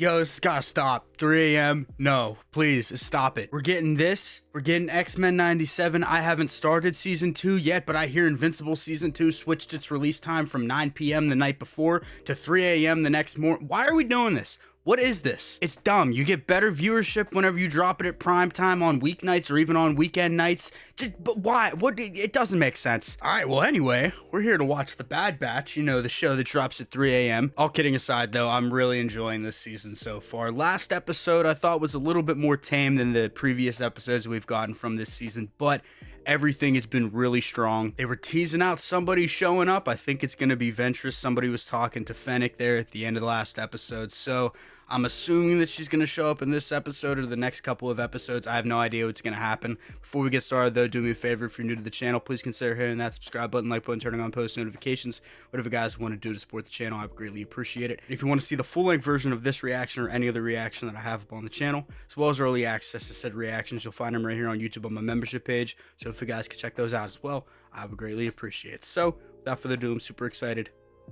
Yo, this has gotta stop. 3 a.m. No, please, stop it. We're getting this. We're getting X-Men 97. I haven't started season 2 yet, but I hear Invincible season 2 switched its release time from 9 p.m. the night before to 3 a.m. the next morning. Why are we doing this? What is this? It's dumb. You get better viewership whenever you drop it at prime time on weeknights or even on weekend nights. But why? It doesn't make sense. All right, well, anyway, we're here to watch The Bad Batch, you know, the show that drops at 3 a.m. All kidding aside, though, I'm really enjoying this season so far. Last episode I thought was a little bit more tame than the previous episodes we've gotten from this season, but everything has been really strong. They were teasing out somebody showing up. I think it's going to be Ventress. Somebody was talking to Fennec there at the end of the last episode, so I'm assuming that she's going to show up in this episode or the next couple of episodes. I have no idea what's going to happen. Before we get started, though, do me a favor. If you're new to the channel, please consider hitting that subscribe button, like button, turning on post notifications. Whatever you guys want to do to support the channel, I would greatly appreciate it. If you want to see the full-length version of this reaction or any other reaction that I have up on the channel, as well as early access to said reactions, you'll find them right here on YouTube on my membership page. So if you guys could check those out as well, I would greatly appreciate it. So without further ado, I'm super excited.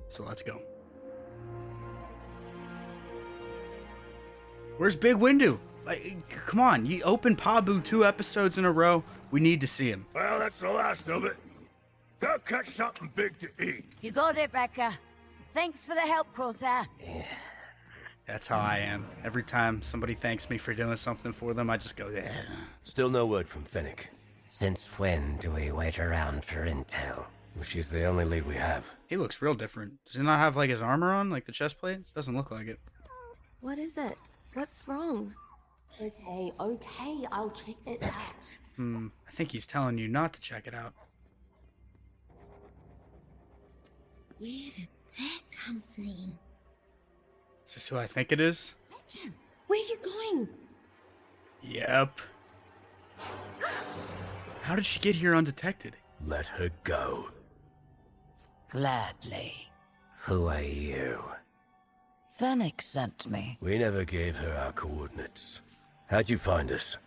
So let's go. Where's Big Windu? Like, come on, you opened Pabu 2 episodes in a row. We need to see him. Well, that's the last of it. Go catch something big to eat. You got it, Becca. Thanks for the help, Crosshair. That's how I am. Every time somebody thanks me for doing something for them, I just go, yeah. Still no word from Fennec. Since when do we wait around for intel? She's the only lead we have. He looks real different. Does he not have like his armor on, like the chest plate? Doesn't look like it. What is it? What's wrong? Okay, I'll check it out. I think he's telling you not to check it out. Where did that come from? Is this who I think it is? Where are you going? Yep. How did she get here undetected? Let her go. Gladly. Who are you? Fennec sent me. We never gave her our coordinates. How'd you find us?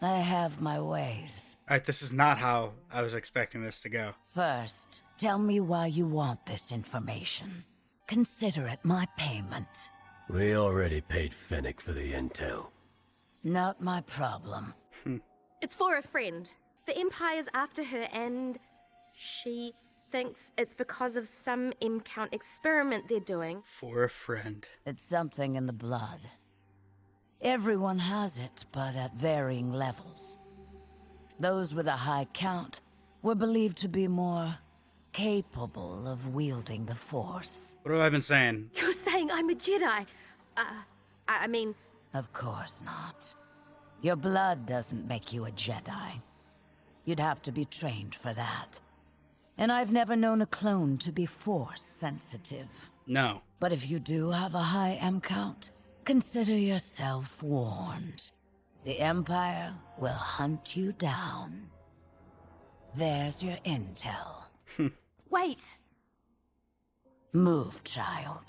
I have my ways. Alright, this is not how I was expecting this to go. First, tell me why you want this information. Consider it my payment. We already paid Fennec for the intel. Not my problem. It's for a friend. The Empire's after her and she thinks it's because of some M-count experiment they're doing. For a friend. It's something in the blood. Everyone has it, but at varying levels. Those with a high count were believed to be more capable of wielding the Force. What have I been saying? You're saying I'm a Jedi? I mean... Of course not. Your blood doesn't make you a Jedi. You'd have to be trained for that. And I've never known a clone to be Force sensitive. No. But if you do have a high M count, consider yourself warned. The Empire will hunt you down. There's your intel. Wait! Move, child.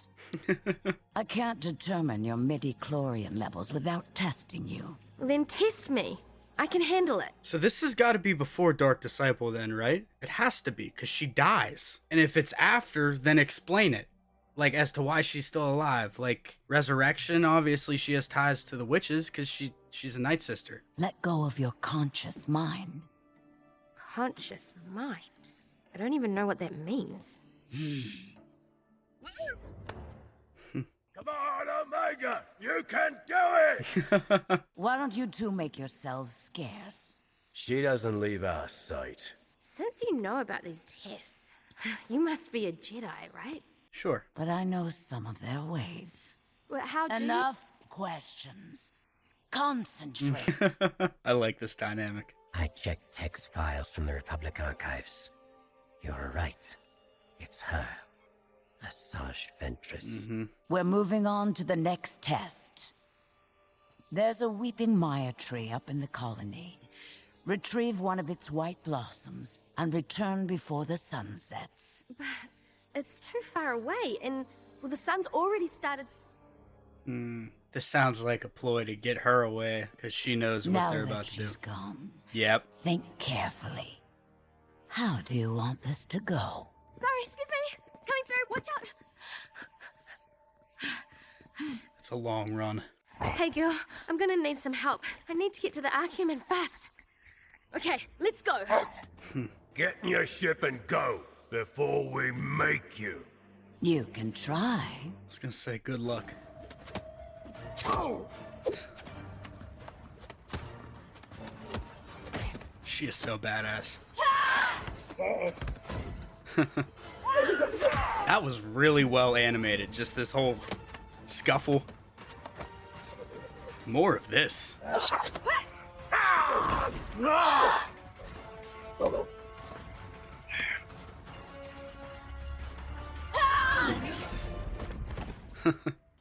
I can't determine your midi-chlorian levels without testing you. Then test me. I can handle it. So this has got to be before Dark Disciple then, right? It has to be, because she dies. And if it's after, then explain it. Like, as to why she's still alive. Like, resurrection, obviously she has ties to the witches, because she's a Night Sister. Let go of your conscious mind. Conscious mind? I don't even know what that means. Come on, Omega! You can do it! Why don't you two make yourselves scarce? She doesn't leave our sight. Since you know about these tests, you must be a Jedi, right? Sure. But I know some of their ways. Well, how do Enough questions. Concentrate. I like this dynamic. I checked text files from the Republic archives. You're right. It's her. Asajj Ventress. We're moving on to the next test. There's a weeping Maya tree up in the colony. Retrieve one of its white blossoms and return before the sun sets. But it's too far away, and well, the sun's already started. This sounds like a ploy to get her away, because she knows what Now they're that about to do. she's gone, Yep. think carefully. How do you want this to go? Sorry, excuse me. Coming through. Watch out. It's a long run. Hey girl, I'm gonna need some help. I need to get to the Archeman fast. Okay, let's go. Get in your ship and go before we make you. You can try. I was gonna say good luck. She is so badass. That was really well animated. Just this whole scuffle. More of this.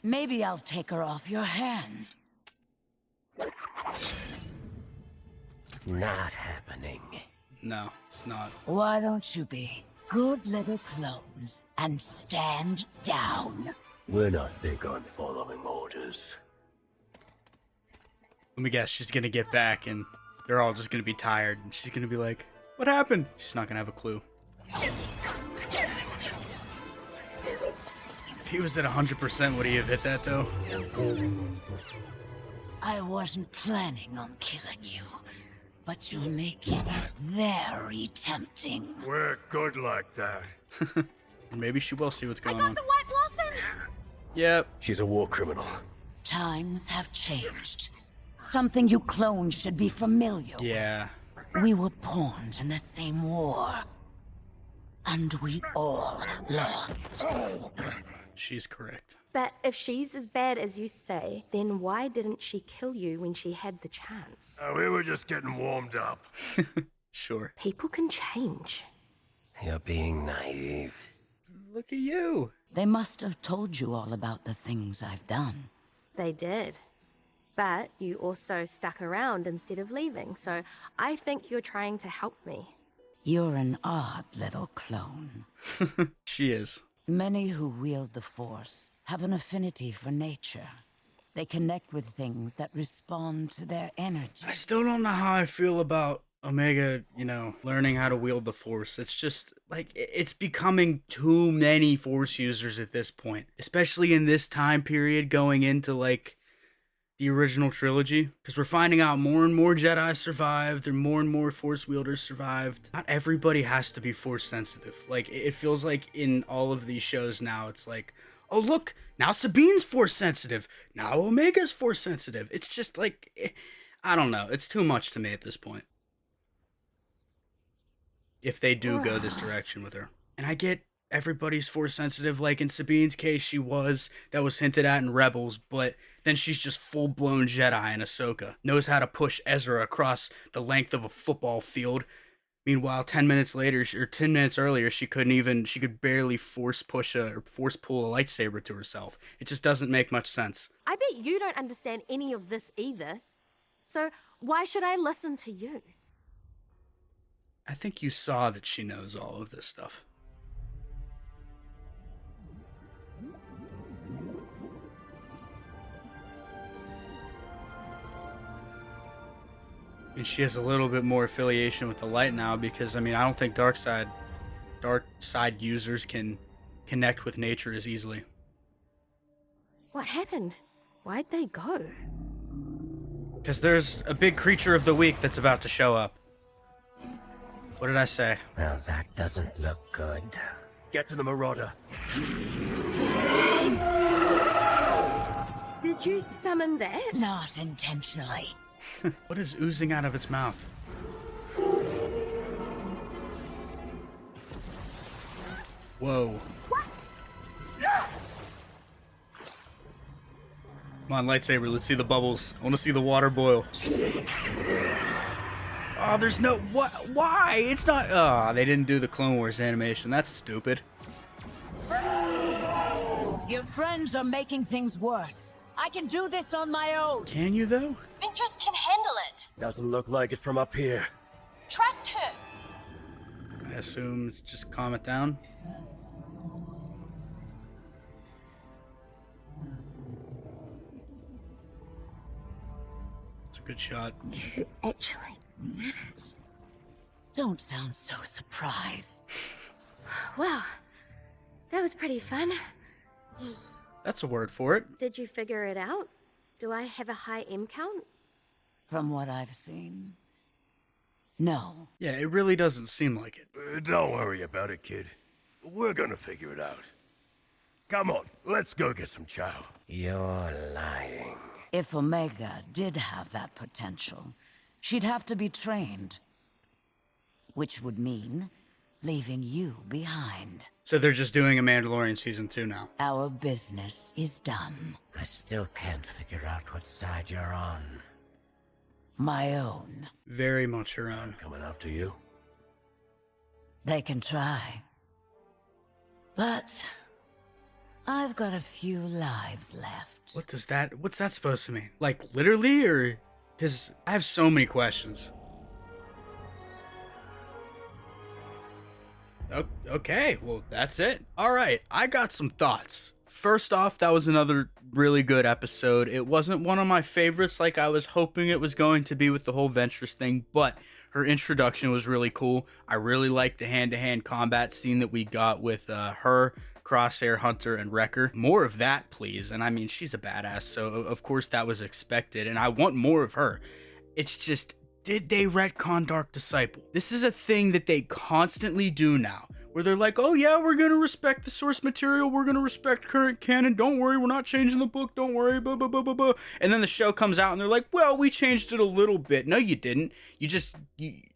Maybe I'll take her off your hands. Not happening. No, it's not. Why don't you be good little clones and stand down? We're not big on following orders. Let me guess, she's gonna get back and they're all just gonna be tired and she's gonna be like, what happened? She's not gonna have a clue. If he was at 100%, would he have hit that though? I wasn't planning on killing you, but you're making it very tempting. We're good like that. Maybe she will see what's going Got on. the White Blossom! Yep. She's a war criminal. Times have changed. Something you clones should be familiar with. Yeah. We were pawns in the same war. And we all lost. She's correct. But if she's as bad as you say, then why didn't she kill you when she had the chance? We were just getting warmed up. Sure. People can change. You're being naive. Look at you. They must have told you all about the things I've done. They did. But you also stuck around instead of leaving, so I think you're trying to help me. You're an odd little clone. She is. Many who wield the Force have an affinity for nature. They connect with things that respond to their energy. I still don't know how I feel about Omega, learning how to wield the Force. It's just, like, it's becoming too many Force users at this point. Especially in this time period going into, like, the original trilogy. Because we're finding out more and more Jedi survived, and more Force wielders survived. Not everybody has to be Force sensitive. Like, it feels like in all of these shows now, it's like, oh look, now Sabine's Force sensitive. Now Omega's Force sensitive. It's just like, I don't know. It's too much to me at this point. If they do go this direction with her. And I get everybody's Force sensitive, like in Sabine's case she was, that was hinted at in Rebels, but then she's just full-blown Jedi in Ahsoka. Knows how to push Ezra across the length of a football field. Meanwhile, 10 minutes earlier, she could barely force pull a lightsaber to herself. It just doesn't make much sense. I bet you don't understand any of this either. So why should I listen to you? I think you saw that she knows all of this stuff. And she has a little bit more affiliation with the light now because, I don't think dark side users can connect with nature as easily. What happened? Why'd they go? Because there's a big creature of the week that's about to show up. What did I say? Well, that doesn't look good. Get to the Marauder. Did you summon that? Not intentionally. What is oozing out of its mouth? Whoa. Come on, lightsaber, let's see the bubbles. I want to see the water boil. Oh, there's no... What? Why? It's not... Oh, they didn't do the Clone Wars animation. That's stupid. Your friends are making things worse. I can do this on my own. Can you, though? Ventress can handle it. Doesn't look like it from up here. Trust her. I assume just calm it down. It's a good shot. You actually did it. Don't sound so surprised. Well, that was pretty fun. That's a word for it. Did you figure it out? Do I have a high M count? From what I've seen, no. Yeah, it really doesn't seem like it. Don't worry about it, kid. We're gonna figure it out. Come on, let's go get some chow. You're lying. If Omega did have that potential, she'd have to be trained. Which would mean leaving you behind. So they're just doing a Mandalorian season 2 now. Our business is done. I still can't figure out what side you're on. My own. Very much her own. Coming after you? They can try. But I've got a few lives left. What's that supposed to mean? Like literally, or? Because I have so many questions. Okay, well, that's it. All right, I got some thoughts. First off, that was another really good episode. It wasn't one of my favorites like I was hoping it was going to be with the whole Ventress thing, but her introduction was really cool. I really liked the hand-to-hand combat scene that we got with her, Crosshair, Hunter, and Wrecker. More of that, please. And I mean, she's a badass, so of course that was expected, and I want more of her. It's just, did they retcon Dark Disciple? This is a thing that they constantly do now, where they're like, oh yeah, we're gonna respect the source material, we're gonna respect current canon, don't worry, we're not changing the book, don't worry, blah, blah, blah, blah, blah. And then the show comes out and they're like, well, we changed it a little bit. No, you didn't.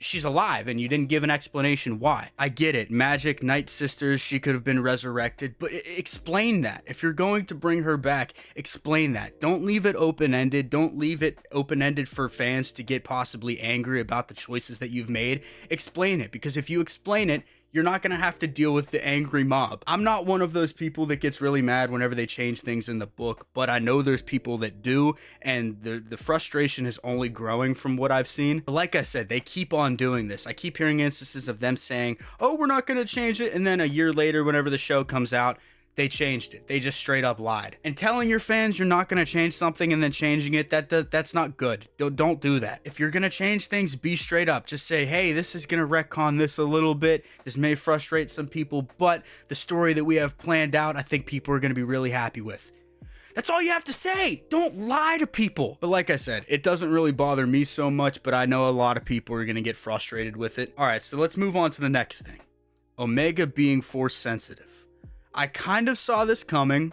She's alive and you didn't give an explanation why. I get it, Magic, Night Sisters, she could have been resurrected, but explain that. If you're going to bring her back, explain that. Don't leave it open-ended. Don't leave it open-ended for fans to get possibly angry about the choices that you've made. Explain it, because if you explain it, you're not going to have to deal with the angry mob. I'm not one of those people that gets really mad whenever they change things in the book, but I know there's people that do, and the frustration is only growing from what I've seen. But like I said, they keep on doing this. I keep hearing instances of them saying, oh, we're not going to change it, and then a year later, whenever the show comes out, they changed it. They just straight up lied. And telling your fans you're not going to change something and then changing it, that's not good. Don't do that. If you're going to change things, be straight up. Just say, hey, this is going to retcon this a little bit. This may frustrate some people, but the story that we have planned out, I think people are going to be really happy with. That's all you have to say. Don't lie to people. But like I said, it doesn't really bother me so much, but I know a lot of people are going to get frustrated with it. All right, so let's move on to the next thing. Omega being force sensitive. I kind of saw this coming.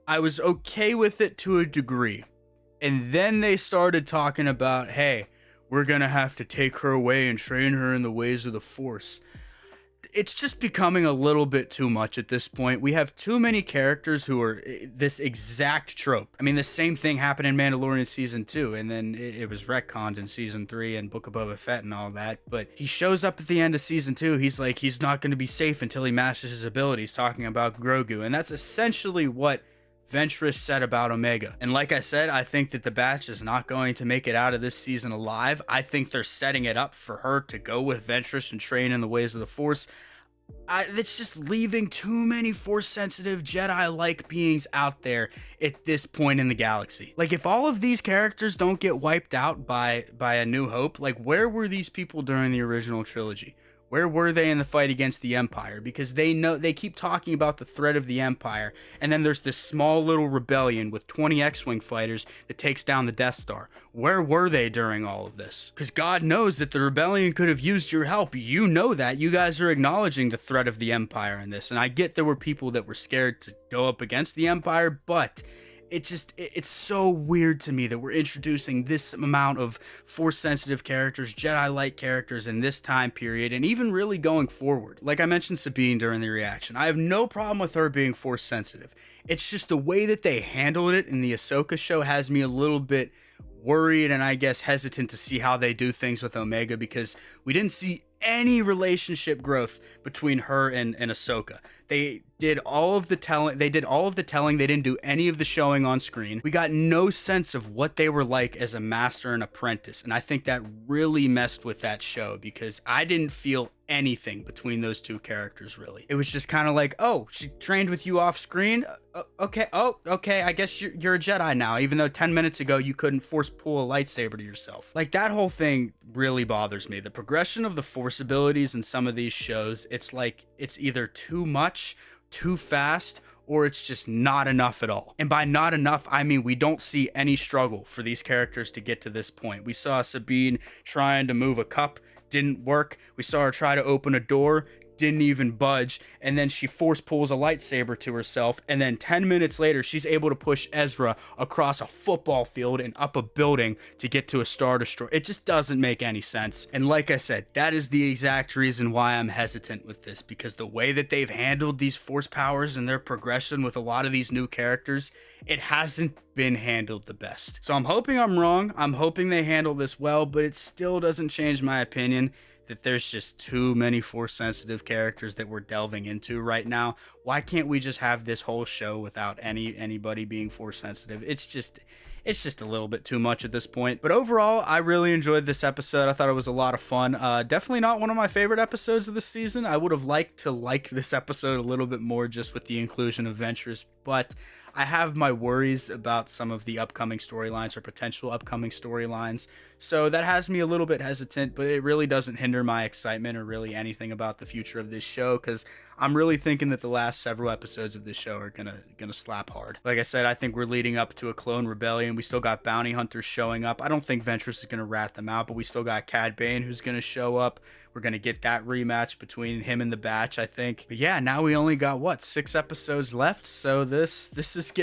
I was okay with it to a degree. And then they started talking about, hey, we're going to have to take her away and train her in the ways of the Force. It's just becoming a little bit too much at this point. We have too many characters who are this exact trope. I mean, the same thing happened in Mandalorian Season 2, and then it was retconned in Season 3 and Book of Boba Fett and all that. But he shows up at the end of Season 2. He's like, he's not going to be safe until he masters his abilities, talking about Grogu. And that's essentially what Ventress said about Omega. And like I said, I think that the batch is not going to make it out of this season alive. I think they're setting it up for her to go with Ventress and train in the ways of the Force. That's just leaving too many Force-sensitive Jedi-like beings out there at this point in the galaxy. Like, if all of these characters don't get wiped out by A New Hope, like, where were these people during the original trilogy? Where were they in the fight against the Empire? Because they keep talking about the threat of the Empire, and then there's this small little rebellion with 20 X-Wing fighters that takes down the Death Star. Where were they during all of this? Because God knows that the rebellion could have used your help. You know that. You guys are acknowledging the threat of the Empire in this, and I get there were people that were scared to go up against the Empire, but it's so weird to me that we're introducing this amount of Force-sensitive characters, Jedi-like characters in this time period, and even really going forward. Like I mentioned Sabine during the reaction, I have no problem with her being Force-sensitive. It's just the way that they handled it in the Ahsoka show has me a little bit worried and I guess hesitant to see how they do things with Omega, because we didn't see any relationship growth between her and Ahsoka. They did all of the telling. They didn't do any of the showing on screen. We got no sense of what they were like as a master and apprentice. And I think that really messed with that show, because I didn't feel anything between those two characters, really. It was just kind of like, oh, she trained with you off screen? Okay. Oh, okay. I guess you're a Jedi now, even though 10 minutes ago you couldn't force pull a lightsaber to yourself. Like, that whole thing really bothers me. The progression of the Force abilities in some of these shows, it's like it's either too much, too fast, or it's just not enough at all. And by not enough, I mean we don't see any struggle for these characters to get to this point. We saw Sabine trying to move a cup, didn't work. We saw her try to open a door, didn't even budge, and then she force pulls a lightsaber to herself, and then 10 minutes later she's able to push Ezra across a football field and up a building to get to a Star Destroyer. It just doesn't make any sense. And like I said, that is the exact reason why I'm hesitant with this, because the way that they've handled these force powers and their progression with a lot of these new characters, it hasn't been handled the best. So I'm hoping I'm wrong. I'm hoping they handle this well, but it still doesn't change my opinion that there's just too many force sensitive characters that we're delving into right now. Why can't we just have this whole show without anybody being force sensitive? It's just a little bit too much at this point. But overall, I really enjoyed this episode. I thought it was a lot of fun. Definitely not one of my favorite episodes of the season. I would have liked to like this episode a little bit more just with the inclusion of Ventress, but I have my worries about some of the upcoming storylines or potential upcoming storylines. So that has me a little bit hesitant, but it really doesn't hinder my excitement or really anything about the future of this show, because I'm really thinking that the last several episodes of this show are gonna slap hard. Like I said, I think we're leading up to a clone rebellion. We still got bounty hunters showing up. I don't think Ventress is gonna rat them out, but we still got Cad Bane who's gonna show up. We're going to get that rematch between him and the Batch, I think. But yeah, now we only got, 6 episodes left. So this is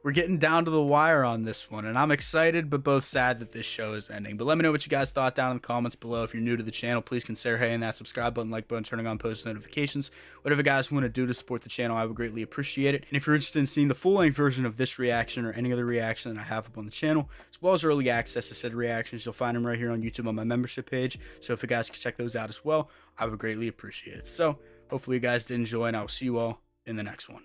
we're getting down to the wire on this one. And I'm excited, but both sad that this show is ending. But let me know what you guys thought down in the comments below. If you're new to the channel, please consider hitting that subscribe button, like button, turning on post notifications. Whatever you guys want to do to support the channel, I would greatly appreciate it. And if you're interested in seeing the full-length version of this reaction or any other reaction that I have up on the channel, as well as early access to said reactions, you'll find them right here on YouTube on my membership page. So if you guys could check those out as well, I would greatly appreciate it. So hopefully you guys did enjoy, and I will see you all in the next one.